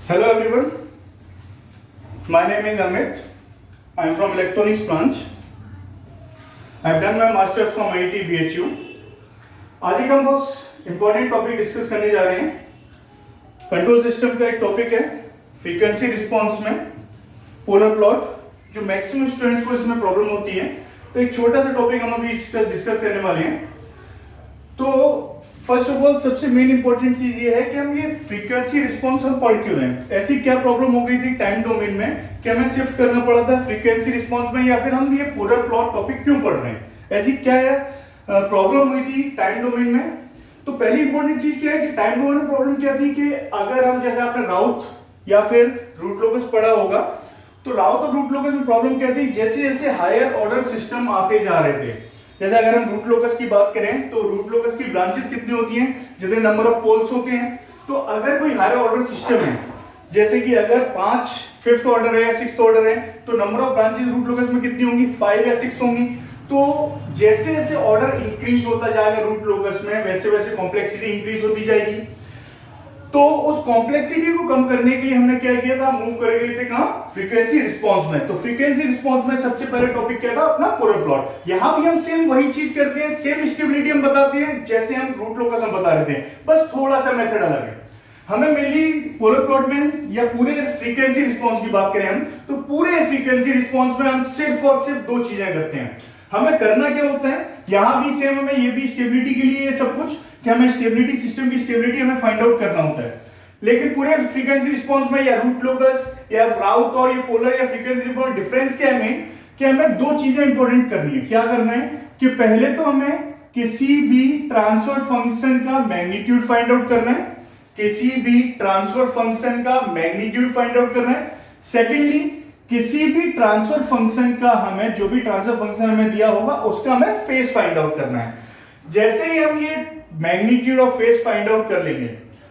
Hello everyone, my name is Amit. I am from Electronics branch. I have done my masters from IIT BHU. आज एक हम बहुत important topic discuss करने जा रहे हैं। कंट्रोल सिस्टम का एक टॉपिक है फ्रीक्वेंसी रिस्पॉन्स में पोलर प्लॉट, जो मैक्सिमम स्टूडेंट्स को इसमें प्रॉब्लम होती है। तो एक छोटा सा टॉपिक हम अभी डिस्कस करने वाले हैं। तो फर्स्ट ऑफ ऑल सबसे मेन इंपॉर्टेंट चीज ये है कि हम ये फ्रीक्वेंसी रिस्पॉन्स हम पढ़ क्यों रहे हैं। ऐसी क्या प्रॉब्लम हो गई थी टाइम डोमेन में कि हमें शिफ्ट करना पड़ा था फ्रीक्वेंसी रिस्पॉन्स में, या फिर हम ये पोलर प्लॉट टॉपिक क्यों पढ़ रहे हैं, ऐसी क्या प्रॉब्लम हुई थी टाइम डोमेन में। तो पहली इंपॉर्टेंट चीज क्या है कि टाइम डोमेन में प्रॉब्लम क्या थी कि अगर हम जैसे आपने राउट या फिर रूट लोकस पढ़ा होगा, तो राउट और रूट लोकस में प्रॉब्लम क्या थी, जैसे जैसे हायर ऑर्डर सिस्टम आते जा रहे थे। जैसे अगर हम रूट लोकस की बात करें तो रूट लोकस की ब्रांचेस कितनी होती हैं, जितने नंबर ऑफ पोल्स होते हैं। तो अगर कोई हायर ऑर्डर सिस्टम है, जैसे कि अगर 5 फिफ्थ ऑर्डर है या 6th ऑर्डर है, तो number of branches root locus में कितनी होंगी, 5 या 6 होंगी। तो जैसे जैसे ऑर्डर इंक्रीज होता जाएगा रूट लोकस में, वैसे वैसे कॉम्प्लेक्सिटी इंक्रीज होती जाएगी। तो उस कॉम्प्लेक्सिटी को कम करने के लिए हमने क्या किया था, मूव कर गए थे कहां, फ्रीक्वेंसी रिस्पांस में। तो फ्रीक्वेंसी रिस्पांस में सबसे पहले टॉपिक क्या था, अपना पोलर प्लॉट। यहां भी हम सेम वही चीज करते हैं, सेम स्टेबिलिटी हम बताते हैं जैसे हम रूट लोकस में बता रहे थे, बस थोड़ा सा मेथड अलग है। हमें मेनली पोलर प्लॉट में या पूरे फ्रीक्वेंसी रिस्पांस की बात करें हम, तो पूरे फ्रीक्वेंसी रिस्पांस में हम सिर्फ और सिर्फ दो चीजें करते हैं। हमें करना क्या होता है, यहां भी सेम हमें ये भी स्टेबिलिटी के लिए सब कुछ कि हमें स्टेबिलिटी, सिस्टम की स्टेबिलिटी हमें फाइंड आउट करना होता है। लेकिन पूरे फ्रीक्वेंसी रिस्पांस में या रूट लोकस या राउट और ये पोलर या फ्रीक्वेंसी रिस्पांस डिफरेंस क्या है कि हमें दो चीजें इंपॉर्टेंट करनी है। क्या करना है कि पहले तो हमें किसी भी ट्रांसफर फंक्शन का मैग्नीट्यूड फाइंड आउट करना है, किसी भी ट्रांसफर फंक्शन का मैग्नीट्यूड फाइंड आउट करना है। सेकेंडली, किसी भी ट्रांसफर फंक्शन का हमें, जो भी ट्रांसफर फंक्शन हमें दिया होगा उसका हमें फेस फाइंड आउट करना है। जैसे ही हम ये magnitude of face find out कर लेंगे,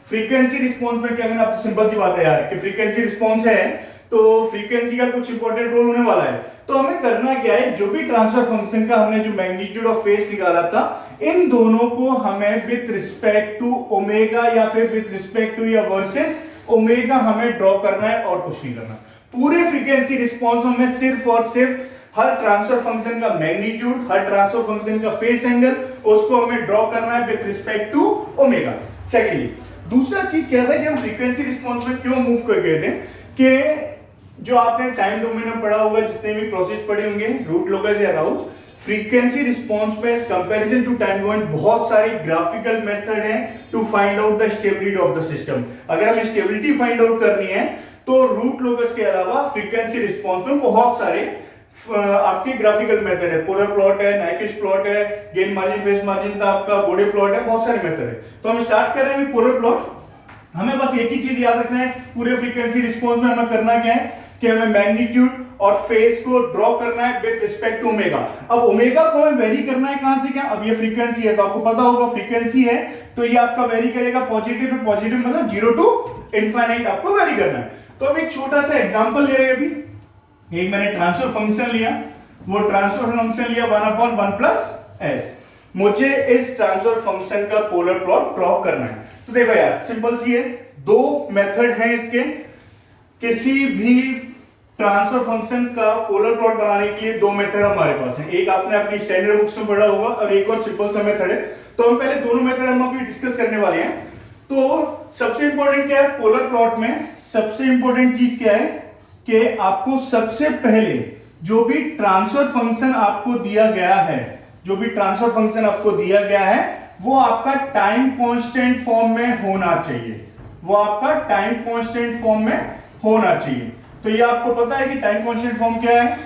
फ्रीक्वेंसी रिस्पांस में क्या करना, अब तो सिंपल सी बात है यार कि फ्रीक्वेंसी रिस्पांस है तो फ्रीक्वेंसी का कुछ इंपॉर्टेंट रोल होने वाला है। तो हमें करना क्या है, जो भी ट्रांसफर फंक्शन का हमने जो मैग्नीट्यूड ऑफ फेस निकाला था, इन दोनों को हमें विथ रिस्पेक्ट टू ओमेगा या फिर विथ रिस्पेक्ट टू या वर्सेस ओमेगा हमें ड्रॉ करना है और कुछ नहीं करना। पूरे फ्रीक्वेंसी रिस्पांस में सिर्फ और सिर्फ हर ट्रांसफर फंक्शन का मैग्नीट्यूड, हर ट्रांसफर फंक्शन का फेस एंगल, उसको हमें ड्रॉ करना है with respect to omega. Secondly, दूसरा चीज क्या था कि हम फ्रीक्वेंसी रिस्पांस में क्यों मूव कर गए थे, कि जो आपने टाइम डोमेन में पढ़ा होगा, जितने भी प्रोसेस पढ़े होंगे रूट लोकस या राउट, फ्रीक्वेंसी रिस्पांस में कंपैरिजन टू टाइम डोमेन बहुत सारे ग्राफिकल मेथड हैं to find out the stability of the system. अगर हमें स्टेबिलिटी फाइंड आउट करनी है तो रूट लोकस के अलावा फ्रीक्वेंसी रिस्पांस में बहुत सारे आपके ग्राफिकल मेथड है, पोलर प्लॉट है, नाइक्विस्ट प्लॉट है, गेन मार्जिन, फेस मार्जिन का आपका बॉडी प्लॉट है, बहुत सारे मेथड है। तो हम स्टार्ट कर रहे हैं पोलर प्लॉट। हमें बस एक ही चीज याद रखना है, पूरे फ्रीक्वेंसी रिस्पांस में हमें करना क्या है कि हमें मैग्नीट्यूड और फेस को ड्रॉ करना है विद रिस्पेक्ट टू ओमेगा। अब ओमेगा को हमें वेरी करना है कहां से क्या, अब ये फ्रीक्वेंसी है तो आपको पता होगा फ्रीक्वेंसी है तो ये आपका वेरी करेगा पॉजिटिव में, पॉजिटिव मतलब 0 टू इनफाइनाइट आपको वेरी करना है। तो हम एक छोटा सा एग्जांपल ले रहे हैं। अभी एक मैंने ट्रांसफर फंक्शन लिया, वो ट्रांसफर फंक्शन लिया 1/1 प्लस एस। मुझे इस ट्रांसफर फंक्शन का पोलर प्लॉट ड्रॉ करना है। तो देखो यार सिंपल सी है, दो मेथड हैं इसके। किसी भी ट्रांसफर फंक्शन का पोलर प्लॉट बनाने के लिए दो मेथड हमारे पास हैं। एक आपने अपनी स्टैंडर्ड बुक्स में पढ़ा होगा और एक और सिंपल सा मेथड है। तो हम पहले दोनों मेथड हम अभी डिस्कस करने वाले हैं। तो सबसे इंपॉर्टेंट क्या है पोलर प्लॉट में, सबसे इंपॉर्टेंट चीज क्या है कि आपको सबसे पहले जो भी ट्रांसफर फंक्शन आपको दिया गया है, जो भी ट्रांसफर फंक्शन आपको दिया गया है, वो आपका टाइम कांस्टेंट फॉर्म में होना चाहिए, वो आपका टाइम कांस्टेंट फॉर्म में होना चाहिए। तो ये आपको पता है कि टाइम कांस्टेंट फॉर्म क्या है,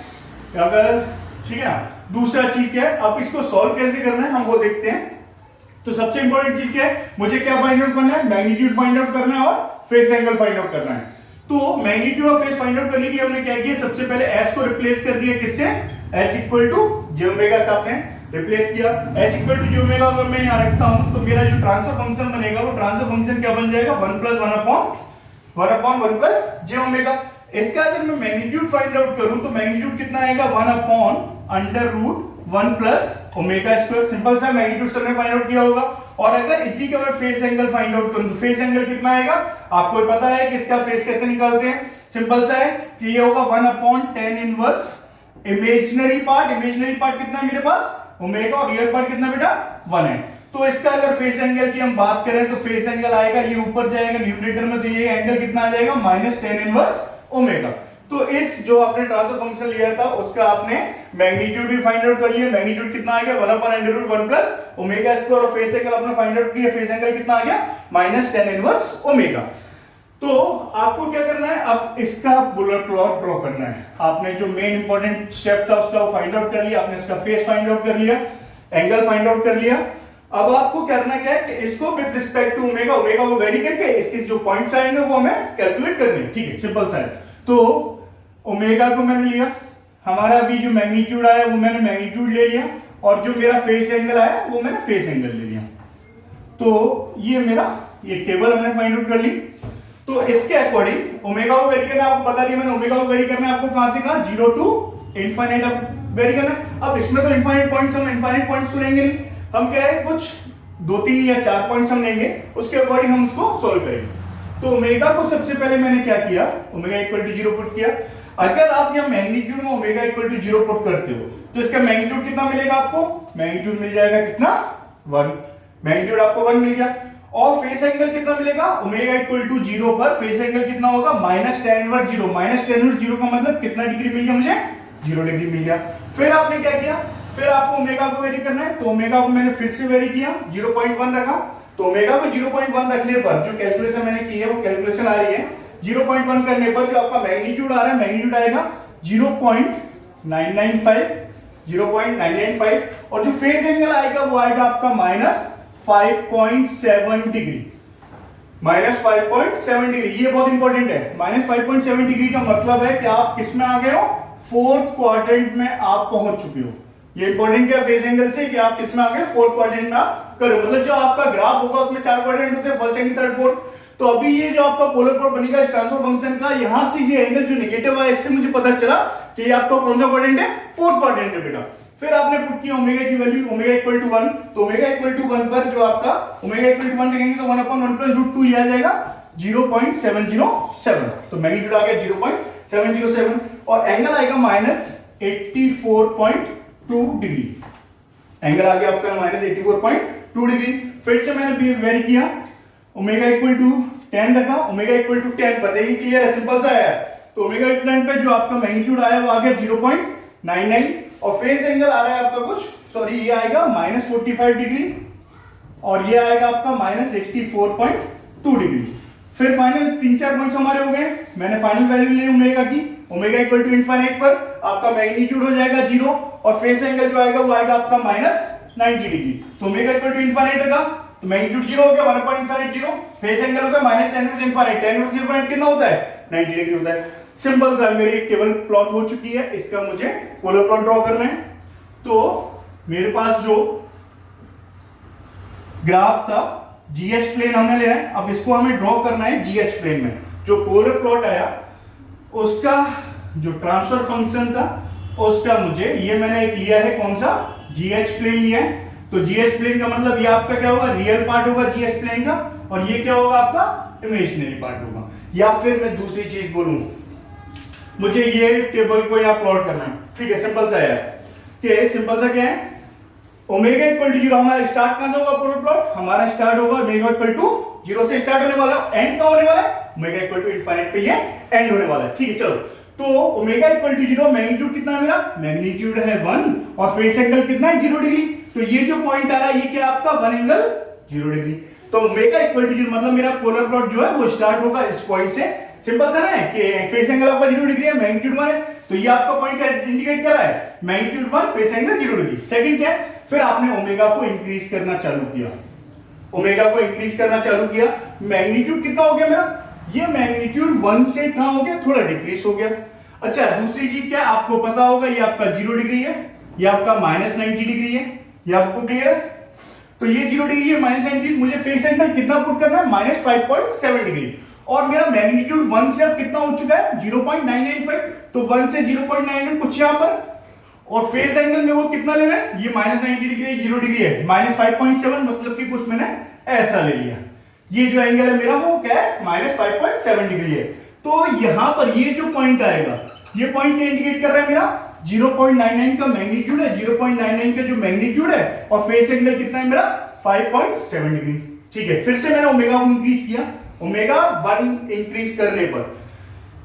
अगर ठीक है ना। दूसरा चीज क्या है, अब इसको सॉल्व कैसे करना है हम वो देखते हैं। तो सबसे इंपॉर्टेंट चीज क्या है, मुझे क्या फाइंड आउट करना है, मैग्नीट्यूड फाइंड आउट करना है और फेस एंगल फाइंड आउट करना है। तो मैग्नीट्यूड और फेस फाइंड आउट करने के लिए हमने क्या किया, सबसे पहले s को रिप्लेस कर दिया किससे, s equal to j omega से आपने रिप्लेस किया। s equal to j omega अगर मैं यहां रखता हूं तो मेरा जो ट्रांसफर फंक्शन बनेगा वो ट्रांसफर फंक्शन क्या बन जाएगा, 1 + 1/1 प्लस j ओमेगा। इसका अगर मैं मैग्नीट्यूड फाइंड आउट करूं तो मैग्नीट्यूड कितना आएगा, 1/√1 प्लस ओमेगा स्क्वायर। सिंपल सा मैग्नीट्यूड सबने फाइंड आउट किया होगा। और अगर इसी का मैं फेस एंगल फाइंड आउट करूं तो फेस एंगल कितना आएगा, आपको पता है कि इसका फेस कैसे निकालते हैं, सिंपल सा है कि ये होगा 1/tan इनवर्स इमेजिनरी पार्ट कितना है मेरे पास ओमेगा, और रियल पार्ट कितना बेटा 1 है। तो इसका अगर फेस एंगल की हम बात करें तो फेस एंगल आएगा, ये ऊपर जाएगा न्यूमरेटर में, तो ये एंगल कितना आ जाएगा -tan इनवर्स ओमेगा। तो इस जो आपने ट्रांसफर फंक्शन लिया था उसका आपने मैग्नीट्यूड भी फाइंड आउट कर लिया, मैग्नीट्यूड कितना आ गया 1/√1 प्लस ओमेगा स्क्वायर, और फेस एंगल आपने फाइंड आउट किया, फेस एंगल कितना आ गया -tan इनवर्स ओमेगा। तो आपको क्या करना है, अब इसका पोलर प्लॉट ड्रॉ करना है। आपने जो मेन इंपॉर्टेंट स्टेप था उसका फाइंड आउट कर लिया, आपने इसका फेस फाइंड आउट कर लिया, एंगल फाइंड आउट कर लिया। अब आपको करना क्या है कि इसको विद रिस्पेक्ट टू ओमेगा को वेरी करके इसके जो पॉइंट्स आएंगे वो हमें कैलकुलेट करने, ठीक है, सिंपल सा है। तो ओमेगा को मैंने लिया, हमारा अभी जो मैग्नीट्यूड आया वो मैंने मैग्नीट्यूड ले लिया, और जो मेरा फेस एंगल आया वो मैंने फेस एंगल ले लिया। तो ये मेरा ये टेबल हमने फाइंड आउट कर ली। तो इसके अकॉर्डिंग ओमेगा को वेरी करना, आपको बता दिया मैंने, ओमेगा को वेरी करना है आपको कहां से कहां, 0 टू इनफाइनाइट अब वेरी करना है। अब इसमें तो इनफाइनाइट पॉइंट्स, हम इनफाइनाइट पॉइंट्स तो लेंगे नहीं, हम क्या है कुछ 2-3 या 4 पॉइंट्स हम लेंगे, उसके अकॉर्डिंग हम उसको सॉल्व करेंगे। तो ओमेगा को सबसे पहले मैंने क्या किया, ओमेगा इक्वल टू 0 पुट किया। अगर आप यहां मैग्नीट्यूड में ओमेगा इक्वल टू 0 पुट करते हो तो इसका मैग्नीट्यूड कितना मिलेगा आपको, मैग्नीट्यूड मिल जाएगा कितना 1, मैग्नीट्यूड आपको 1 मिल गया। और फेस एंगल कितना मिलेगा, ओमेगा इक्वल टू 0 पर फेस एंगल कितना होगा -tan इनवर्स 0, -tan इनवर्स 0 का मतलब कितना डिग्री मिल गया मुझे, 0 डिग्री मिल गया। फिर आपने क्या किया, फिर आपको ओमेगा को वेरी करना है, तो ओमेगा को मैंने फिर से वेरी किया, 0.1 रखा। तो ओमेगा को 0.1 रखने पर जो कैलकुलेशन मैंने की है वो कैलकुलेशन आ रही है, 0.1 करने पर जो आपका मैग्नीट्यूड आ रहा है, मैग्नीट्यूड आएगा 0.995, और जो फेस एंगल आएगा वो आएगा आपका -5.7 डिग्री, -5.7 डिग्री। ये बहुत इंपॉर्टेंट है, -5.7 डिग्री का मतलब है कि आप किसमें आ गए हो, फोर्थ क्वाड्रेंट में आप पहुंच चुके हो। ये इंपॉर्टेंट है फेस एंगल से कि आप किसमें आ गए, फोर्थ क्वाड्रेंट में आप करो, मतलब जो आपका ग्राफ होगा उसमें 4 क्वाड्रेंट होते हैं, फर्स्ट, सेकंड, थर्ड, फोर्थ। तो अभी ये जो आपका पोलर प्लॉट बनेगा इस ट्रांसफर फंक्शन का, यहां से ये एंगल जो नेगेटिव है इससे मुझे पता चला कि ये आपका कौन सा क्वाड्रेंट है, फोर्थ क्वाड्रेंट है बेटा। फिर आपने पुट किया ओमेगा की वैल्यू, ओमेगा इक्वल टू 1, तो ओमेगा इक्वल टू 1 पर जो आपका ओमेगा इक्वल टू 1 रखेंगे तो 1/1 प्लस √2 ये आ जाएगा 0.707, तो मैग्नीट्यूड आ गया 0.707, और एंगल आएगा -84.2 डिग्री, एंगल आ गया आपका -84.2 डिग्री। फिर से मैंने वेरी किया, ओमेगा इक्वल टू 10 रखा, ओमेगा इक्वल टू 10 बताइए, क्लियर है, सिंपल सा है। तो ओमेगा इक्वल पे जो आपका मैग्नीट्यूड आया वो आ गया 0.99, और फेस एंगल आ रहा है आपका कुछ, सॉरी ये आएगा -45 डिग्री, और ये आएगा आपका -84.2 डिग्री। फिर फाइनल 3-4 पॉइंट्स हमारे हो गए, मैंने फाइनल वैल्यू ली ओमेगा की, ओमेगा इक्वल टू इनफाइनाइट पर आपका मैग्नीट्यूड हो जाएगा 0, और फेस एंगल जो आएगा वो आएगा आपका -90 डिग्री। तो ओमेगा इक्वल टू इनफाइनाइट रखा तो मैग्नीट्यूड 0 हो गया, 1/0, फेस एंगल हो गया -tan inverse infinite, tan inverse infinite कितना होता है, 90 डिग्री होता है। सिंपल सा मेरी एक टेबल प्लॉट हो चुकी है, इसका मुझे पोलर प्लॉट ड्रॉ करना है। तो मेरे पास जो ग्राफ था जीएस प्लेन हमने लिया है, अब इसको हमें ड्रॉ करना है जीएस प्लेन में। जो पोलर प्लॉट आया उसका जो ट्रांसफर फंक्शन था उसका मुझे, ये मैंने एक लिया है कौन सा, जीएच प्लेन लिया है। तो जीएच प्लेन का मतलब ये आपका क्या होगा, रियल पार्ट होगा जीएच प्लेन का, और ये क्या होगा आपका इमेजिनरी पार्ट होगा। या फिर मैं दूसरी चीज बोलूं, मुझे ये टेबल को यहां प्लॉट करना है, ठीक है, सिंपल सा है कि सिंपल सा क्या है, ओमेगा इक्वल टू 0 हमारा स्टार्ट कहां से होगा, पोलर प्लॉट हमारा स्टार्ट होगा ओमेगा इक्वल टू 0 से स्टार्ट होने वाला, एंड कहां होने वाला है, ओमेगा इक्वल टू इनफाइनाइट पे ये एंड होने वाला है, ठीक है। चलो, तो ओमेगा इक्वल टू 0, मैग्नीट्यूड कितना है मेरा, मैग्नीट्यूड है 1, और फेस एंगल कितना है 0 डिग्री। तो ये जो पॉइंट आ रहा है ये क्या आपका 1 एंगल 0 डिग्री। तो ओमेगा इक्वल टू 0 मतलब मेरा पोलर प्लॉट जो है वो स्टार्ट होगा इस पॉइंट से, सिंपल सा है कि फेस एंगल आपका 0 डिग्री है, मैग्नीट्यूड 1 है, तो ये आपका पॉइंट क्या इंडिकेट कर रहा है, magnitude 1, face angle 0 degree. Second क्या है, फिर आपने ओमेगा को इंक्रीज करना चालू किया, ओमेगा को इंक्रीज करना चालू किया, मैग्नीट्यूड कितना हो गया मेरा, ये मैग्नीट्यूड 1 से कहां हो गया, थोड़ा डिक्रीज हो गया। अच्छा, दूसरी चीज क्या है, आपको पता होगा ये आपका 0 डिग्री है, ये आपका -90 डिग्री है, ये आपको क्लियर है। तो ये 0 डिग्री है, -90, मुझे फेस एंगल कितना पुट करना है, -5.7 डिग्री, और मेरा मैग्नीट्यूड 1 से अब कितना हो चुका है 0.995, तो 1 से 0.9 कुछ यहां पर, और फेज एंगल में वो कितना ले रहा है, ये -90 डिग्री है, 0 डिग्री है, -5.7, मतलब कि कुछ मैंने ऐसा ले लिया। ये जो एंगल है मेरा वो क्या है, -5.7 डिग्री है। तो यहां पर ये जो पॉइंट आएगा, ये पॉइंट क्या इंडिकेट कर रहा है, मेरा 0.99 का मैग्नीट्यूड है, 0.99 का जो मैग्नीट्यूड है, और फेस एंगल कितना है मेरा 5.7 डिग्री। ठीक है, फिर से मैंने ओमेगा को इंक्रीज किया, ओमेगा 1 इंक्रीज करने पर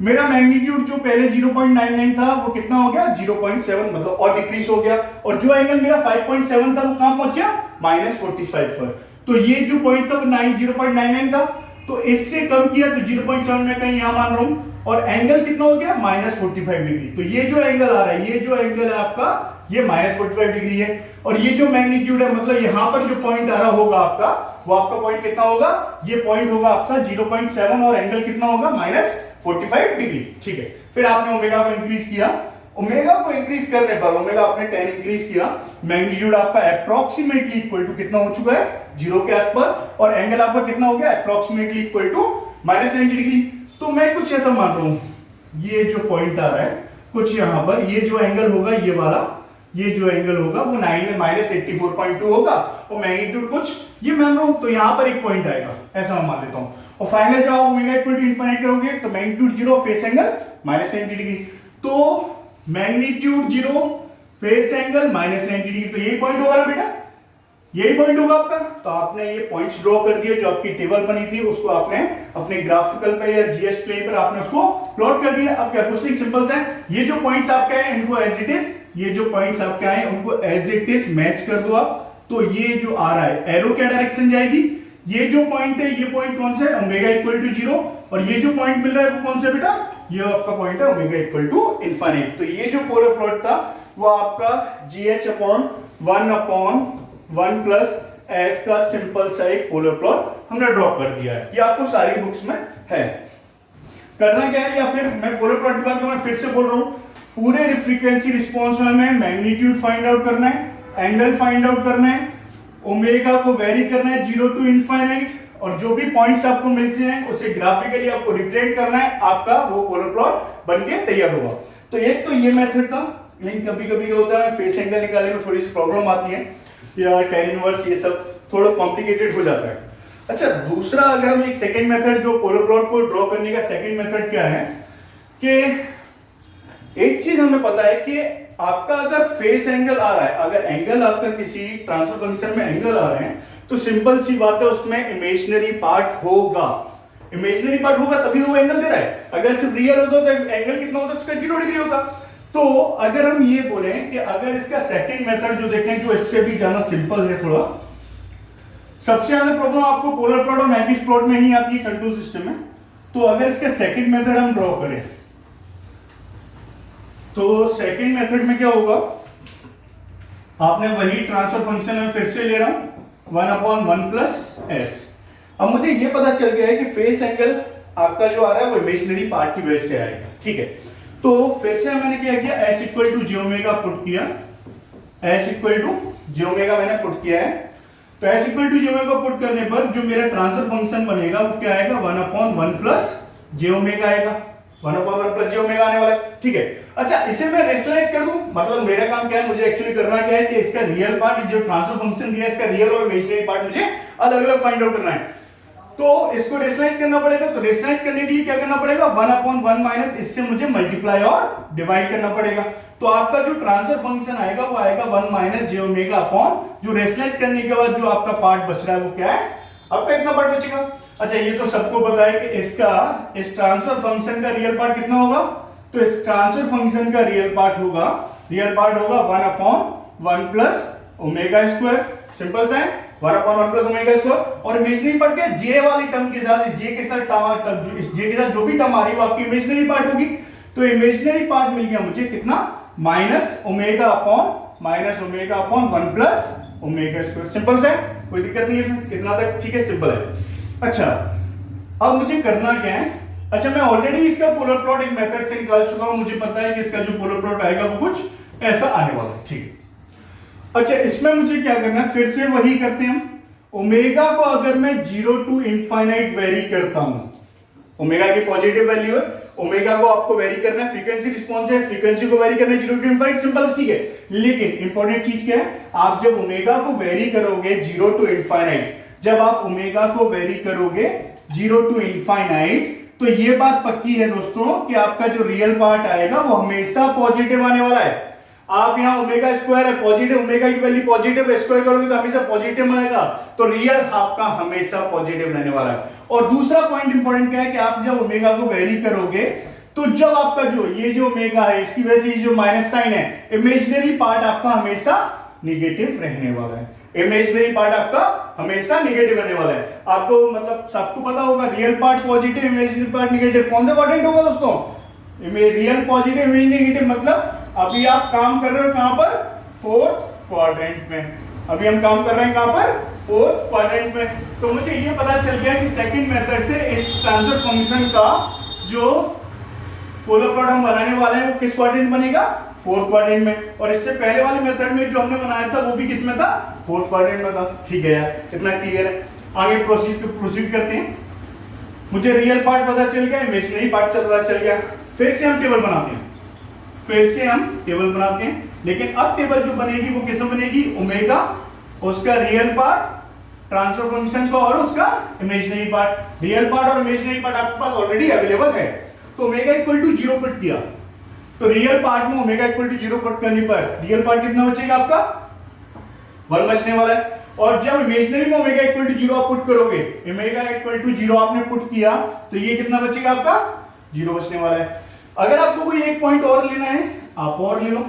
मेरा मैग्नीट्यूड जो पहले 0.99 था वो कितना हो गया, 0.7, मतलब और डिक्रीज हो गया, और जो एंगल मेरा 5.7 था वो कहां पहुंच गया, -45 पर। तो ये जो पॉइंट था वो 0.99 था, तो इससे कम किया तो 0.7 में कहीं यहां मान रहा हूं, और एंगल कितना हो गया, -45 डिग्री। तो ये जो एंगल आ रहा है, ये जो एंगल है आपका, ये -45 डिग्री है, और ये जो मैग्नीट्यूड है, मतलब यहां पर जो पॉइंट आ रहा होगा आपका, वो आपका पॉइंट कितना होगा, ये पॉइंट होगा आपका 0.7, और एंगल कितना होगा, -45 डिग्री। ठीक है, फिर आपने ओमेगा को इंक्रीज किया, ओमेगा को इंक्रीज करने पर, ओमेगा आपने 10 इंक्रीज किया, मैग्नीट्यूड आपका अप्रोक्सीमेटली इक्वल टू कितना हो चुका है, 0 के आसपास, और एंगल आपका कितना हो गया, अप्रोक्सीमेटली इक्वल टू -90 डिग्री। तो मैं कुछ ऐसा मान रहा हूं, ये जो पॉइंट आ रहा है कुछ यहां पर, ये जो एंगल होगा, ये वाला, ये जो एंगल होगा वो 9 में -84.2 होगा, और मैग्नीट्यूड कुछ ये मान रहा हूं, तो यहां पर एक पॉइंट आएगा, ऐसा मैं मान लेता हूं। और फाइनल जब आप ओमेगा इक्वल टू इनफाइनाइट करोगे तो मैग्नीट्यूड 0, फेस एंगल -90 डिग्री, तो मैग्नीट्यूड 0, फेस एंगल -90 डिग्री, तो यही पॉइंट होगा ना बेटा, यही पॉइंट होगा आपका। तो आपने ये पॉइंट्स ड्रॉ कर दिए, जो आपकी टेबल बनी थी उसको आपने अपने ग्राफिकल पे या जीएस प्लेन पर आपने उसको प्लॉट कर दिया। अब क्या, कुछ नहीं, सिंपल सा है, ये जो पॉइंट्स आपके हैं इनको एज इट इज, ये जो पॉइंट्स आपके आए उनको एज इट इज मैच कर दो आप। तो ये जो आ रहा है, एरो क्या डायरेक्शन जाएगी, ये जो पॉइंट है, ये पॉइंट कौन सा है, ओमेगा इक्वल टू 0, और ये जो पॉइंट मिल रहा है वो कौन सा बेटा, ये आपका पॉइंट है ओमेगा इक्वल टू इनफाइनाइट। तो ये जो पोलर प्लॉट था वो आपका GH अपॉन 1 प्लस एस का सिंपल सा एक पोलर प्लॉट हमने ड्रॉ कर दिया है। ये आपको सारी बुक्स में है। करना क्या है, या फिर मैं पोलर प्लॉट की बात मैं फिर से बोल रहा हूं, पूरे फ्रीक्वेंसी रिस्पॉन्स में हमें मैग्नीट्यूड फाइंड आउट करना है, एंगल फाइंड आउट करना है, ओमेगा को वेरी करना है 0 टू इनफाइनाइट, और जो भी पॉइंट्स आपको मिलते हैं उसे ग्राफिकली आपको रिप्रेजेंट करना है, आपका वो पोलर प्लॉट बनके तैयार होगा। तो एक तो ये मेथड था, लेकिन कभी कभी क्या होता है, फेस एंगल निकालने में थोड़ी सी प्रॉब्लम आती है, या tan इनवर्स, ये सब थोड़ा कॉम्प्लिकेटेड हो जाता है। अच्छा, दूसरा अगर हम एक सेकंड मेथड, जो पोलर प्लॉट को ड्रॉ करने का सेकंड मेथड क्या है, कि एक चीज हमें पता है कि आपका अगर फेस एंगल आ रहा है, अगर एंगल आपका किसी ट्रांसफर फंक्शन में एंगल आ रहे हैं, तो सिंपल सी बात है उसमें इमेजिनरी पार्ट होगा, इमेजिनरी पार्ट होगा तभी वो एंगल दे रहा है। अगर सिर्फ रियल होता तो एंगल कितना होता, उसका 0 डिग्री होता। तो अगर हम ये बोले कि अगर इसका सेकंड मेथड जो देखें, जो इससे भी ज्यादा सिंपल है थोड़ा, सबसे ज्यादा प्रॉब्लम आपको पोलर प्लॉट और मैट्रिक्स प्लॉट में ही आती है कंट्रोल सिस्टम में। तो अगर इसका सेकंड मेथड हम ड्रॉ करें, तो सेकंड मेथड में क्या होगा, आपने वही ट्रांसफर फंक्शन में फिर से ले रहा हूं 1/1 प्लस एस। अब मुझे ये पता चल गया है कि फेस एंगल आपका जो आ रहा है वो इमेजिनरी पार्ट की वजह से आएगा। ठीक है, तो फिर से मैंने क्या किया, S equal to J omega put किया, S equal to J omega मैंने पुट किया है। तो S equal to J omega put करने पर जो मेरा ट्रांसफर फंक्शन बनेगा वो क्या आएगा, 1/1 प्लस जे ओमेगा आएगा, 1/1 प्लस जे ओमेगा आने वाला है। ठीक है, अच्छा इसे मैं रेशनलाइज कर दूं, मतलब मेरा काम क्या है, मुझे एक्चुअली करना क्या है कि इसका रियल पार्ट, जो ट्रांसफर फंक्शन दिया है इसका रियल और इमेजिनरी पार्ट मुझे अलग अलग फाइंड आउट करना है। तो इसको रेशनलाइज करना पड़ेगा, तो रेशनलाइज करने के लिए क्या करना पड़ेगा, 1/1 माइनस इससे मुझे मल्टीप्लाई और डिवाइड करना पड़ेगा। तो आपका जो ट्रांसफर फंक्शन आएगा वो आएगा 1 माइनस जे ओमेगा अपॉन, जो रेशनलाइज करने के बाद जो आपका पार्ट बच रहा है वो क्या है, आपका इतना पार्ट बचेगा। अच्छा, ये तो सबको पता है कि इसका, इस ट्रांसफर फंक्शन का रियल पार्ट कितना होगा, तो इस ट्रांसफर फंक्शन का रियल पार्ट होगा 1/1 प्लस ओमेगा स्क्वायर, सिंपल सा है, 1/1 प्लस ओमेगा स्क्वायर। और इमेजिनरी पार्ट क्या, जे वाली टर्म के साथ, इस जे के साथ जो भी टर्म आ रही है वो आपकी इमेजिनरी पार्ट होगी। तो इमेजिनरी पार्ट मिल गया मुझे कितना, minus omega upon 1 plus omega square. Simple सा है, कोई दिक्कत नहीं है इसमें, इतना तक ठीक है, सिंपल है। अच्छा, अब मुझे करना क्या है, अच्छा मैं ऑलरेडी इसका पोलर प्लॉट एक मेथड से निकाल चुका हूं, मुझे पता है कि इसका जो पोलर प्लॉट आएगा वो कुछ ऐसा आने वाला है। ठीक है, अच्छा इसमें मुझे क्या करना है, फिर से वही करते हैं हम। ओमेगा को अगर मैं 0 टू इनफाइनाइट वेरी करता हूं, ओमेगा की पॉजिटिव वैल्यू है, ओमेगा को आपको वेरी करना है, फ्रीक्वेंसी रिस्पॉन्स है, फ्रीक्वेंसी को वेरी करना है 0 to इनफाइनाइट, सिंपल, ठीक है। लेकिन इंपॉर्टेंट चीज क्या है, आप जब ओमेगा को वेरी करोगे 0 to इनफाइनाइट, जब आप ओमेगा को वेरी करोगे 0 to इनफाइनाइट, तो ये बात पक्की है दोस्तों कि आपका जो रियल पार्ट आएगा वो हमेशा पॉजिटिव आने वाला है। आप यहाँ ओमेगा स्क्वायर है पॉजिटिव, ओमेगा की वैल्यू पॉजिटिव है, स्क्वायर करोगे तो हमेशा पॉजिटिव आएगा, तो रियल आपका हमेशा पॉजिटिव रहने वाला है। और दूसरा पॉइंट इंपॉर्टेंट क्या है कि आप जब ओमेगा को वेरी करोगे तो जब आपका जो ये जो ओमेगा है इसकी वजह से जो माइनस साइन है, इमेजिनरी पार्ट आपका हमेशा निगेटिव रहने वाला है, इमेजिनरी पार्ट आपका हमेशा निगेटिव रहने वाला है। आपको मतलब सबको पता होगा real part positive, imaginary part negative, कौन सा क्वाड्रेंट होगा दोस्तों, रियल पॉजिटिव, इमेजिनरी निगेटिव। मतलब अभी आप काम कर रहे हो कहां पर, फोर्थ क्वाड्रेंट में, अभी हम काम कर रहे हैं कहां पर, फोर्थ क्वाड्रेंट में। तो मुझे ये पता चल गया कि सेकंड मेथड से इस ट्रांसफर फंक्शन का जो पोलर प्लॉट हम बनाने वाले हैं वो किस क्वाड्रेंट बनेगा, फोर्थ क्वाड्रेंट में। और इससे पहले वाले मेथड में जो हमने बनाया था वो भी किस में था, फोर्थ क्वाड्रेंट में था। ठीक है यार, इतना क्लियर है। आगे प्रोसीड करते हैं। मुझे रियल पार्ट पता चल गया, इमेजिनरी पार्ट पता चल गया। फिर से हम टेबल बनाते हैं, लेकिन अब टेबल जो बनेगी वो किसमें बनेगी, ओमेगा, उसका रियल पार्ट, ट्रांसफर फंक्शन का और उसका इमेजिनरी पार्ट। रियल पार्ट और इमेजिनरी पार्ट आपके पास ऑलरेडी अवेलेबल है, तो ओमेगा इक्वल टू 0 पुट किया, तो रियल पार्ट में ओमेगा इक्वल टू 0 पुट करने पर रियल पार्ट कितना बचेगा आपका, 1 बचने वाला है। और जब इमेजिनरी में ओमेगा इक्वल टू 0 आप पुट करोगे, ओमेगा इक्वल टू 0 आपने पुट किया, तो ये कितना बचेगा आपका, 0 बचने वाला है। अगर आपको कोई एक पॉइंट और लेना है आप और ले लो,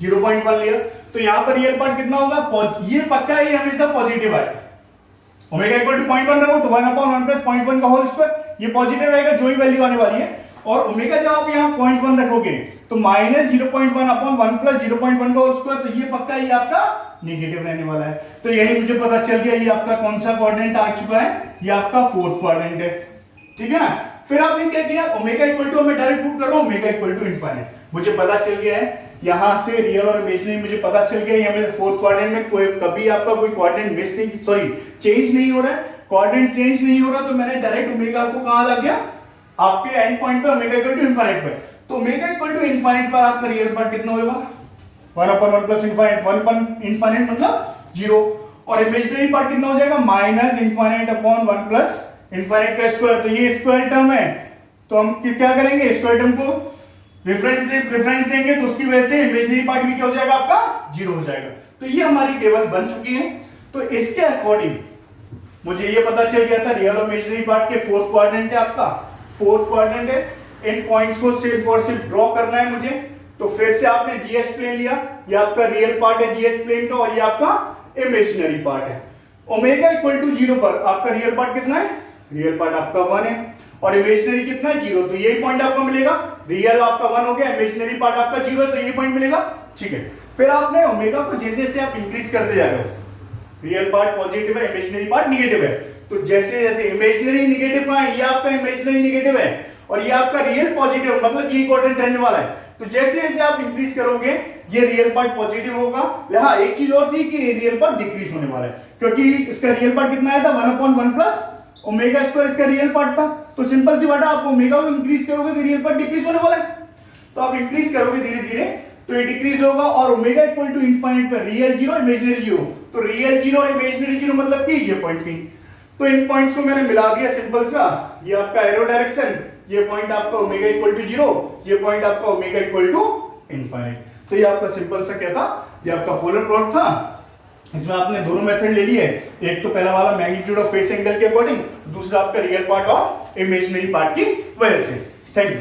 0.1 लिया, तो यहां पर रियल पार्ट कितना होगा, ये पक्का है, ये हमेशा पॉजिटिव आएगा। ओमेगा इक्वल टू 0.1 रखो तो 1/1 प्लस 0.1 का होल स्क्वायर, ये पॉजिटिव रहेगा जो ही वैल्यू आने वाली है। और ओमेगा जब आप यहाँ 0.1 रखोगे तो माइनस 0.1 अपॉन 1 प्लस 0.1 का होल स्क्वायर, तो ये पक्का ये आपका नेगेटिव रहने वाला है। तो यही मुझे पता चल गया ये आपका कौन सा क्वाड्रेंट आ चुका है, ये आपका फोर्थ क्वाड्रेंट है। ठीक है ना। फिर आपने क्या किया, ओमेगा इक्वल टू, मैं डायरेक्ट पुट कर रहा हूं ओमेगा इक्वल टू इनफाइनाइट, मुझे पता चल गया है यहां से रियल और इमेजिनरी मुझे पता चल गया। ये मेरे फोर्थ क्वाड्रेंट में कोई कभी आपका कोई क्वाड्रेंट मिस नहीं, सॉरी चेंज नहीं हो रहा है, क्वाड्रेंट चेंज नहीं हो रहा, तो मैंने डायरेक्ट ओमेगा को कहां लग गया, आपके एंड पॉइंट पे ओमेगा इक्वल टू इनफाइनाइट पे। तो ओमेगा इक्वल टू इनफाइनाइट पर आपका रियल पार्ट कितना होगा, 1/1 प्लस इनफाइनाइट, 1 इनफाइनाइट मतलब 0, और इमेजिनरी पार्ट कितना हो जाएगा, minus infinite upon 1 plus infinite का स्क्वायर। तो ये स्क्वायर टर्म है, तो हम क्या करेंगे, स्क्वायर टर्म को रेफरेंस देंगे, तो उसकी वजह से इमेजिनरी पार्ट भी क्या हो जाएगा आपका, 0 हो जाएगा। तो ये हमारी टेबल बन चुकी है। तो इसके अकॉर्डिंग मुझे ये पता चल गया था रियल और इमेजिनरी पार्ट के फोर्थ क्वाड्रेंट है, आपका फोर्थ क्वाड्रेंट है। इन पॉइंट्स को सिर्फ और सिर्फ ड्रॉ करना है मुझे। तो फिर से आपने जीएच प्लेन लिया, ये आपका रियल पार्ट है जीएच प्लेन का, और ये आपका इमेजिनरी पार्ट है। ओमेगा इक्वल टू 0 पर आपका रियल पार्ट कितना है, रियल पार्ट आपका 1 है, और इमेजिनरी कितना है, 0, तो यही पॉइंट आपको मिलेगा। रियल आपका 1 हो गया, इमेजिनरी पार्ट आपका 0 है, तो ये पॉइंट मिलेगा। ठीक है। फिर आपने ओमेगा को जैसे जैसे आप इंक्रीज करते जा रहे हो, रियल पार्ट पॉजिटिव है, इमेजिनरी पार्ट निगेटिव है, तो जैसे जैसे इमेजिनरी निगेटिव कहां है, ये आपका इमेजिनरी निगेटिव है और ये आपका रियल पॉजिटिव, मतलब ये क्वाड्रेंट रहने वाला है। तो जैसे जैसे आप इंक्रीज करोगे ये रियल पार्ट पॉजिटिव होगा। यहां एक चीज और थी कि रियल पार्ट डिक्रीज होने वाला है, क्योंकि इसका रियल पार्ट कितना आया था, 1/1 प्लस ओमेगा स्क्वायर इसका रियल पार्ट था। तो सिंपल सी बात है, आप ओमेगा को इंक्रीज करोगे तो रियल पार्ट डिक्रीज होने वाला है। तो आप इंक्रीज करोगे धीरे धीरे तो ये डिक्रीज होगा, और ओमेगा इक्वल टू इनफाइनाइट पर रियल 0 इमेजिनरी 0, तो रियल 0 और इमेजिनरी 0 मतलब कि ये पॉइंट की। तो इन पॉइंट्स को मैंने मिला दिया सिंपल सा, ये आपका एरो डायरेक्शन, ये पॉइंट आपका ओमेगा इक्वल टू 0, ये पॉइंट आपका ओमेगा इक्वल टू इनफाइनाइट। तो ये आपका सिंपल सा क्या था, ये आपका पोलर प्लॉट था। इसमें आपने दोनों मेथड ले लिए, एक तो पहला वाला मैग्नीट्यूड ऑफ फेस एंगल के अकॉर्डिंग, दूसरा आपका रियल पार्ट और इमेजिनरी पार्ट की वजह से। Thank you.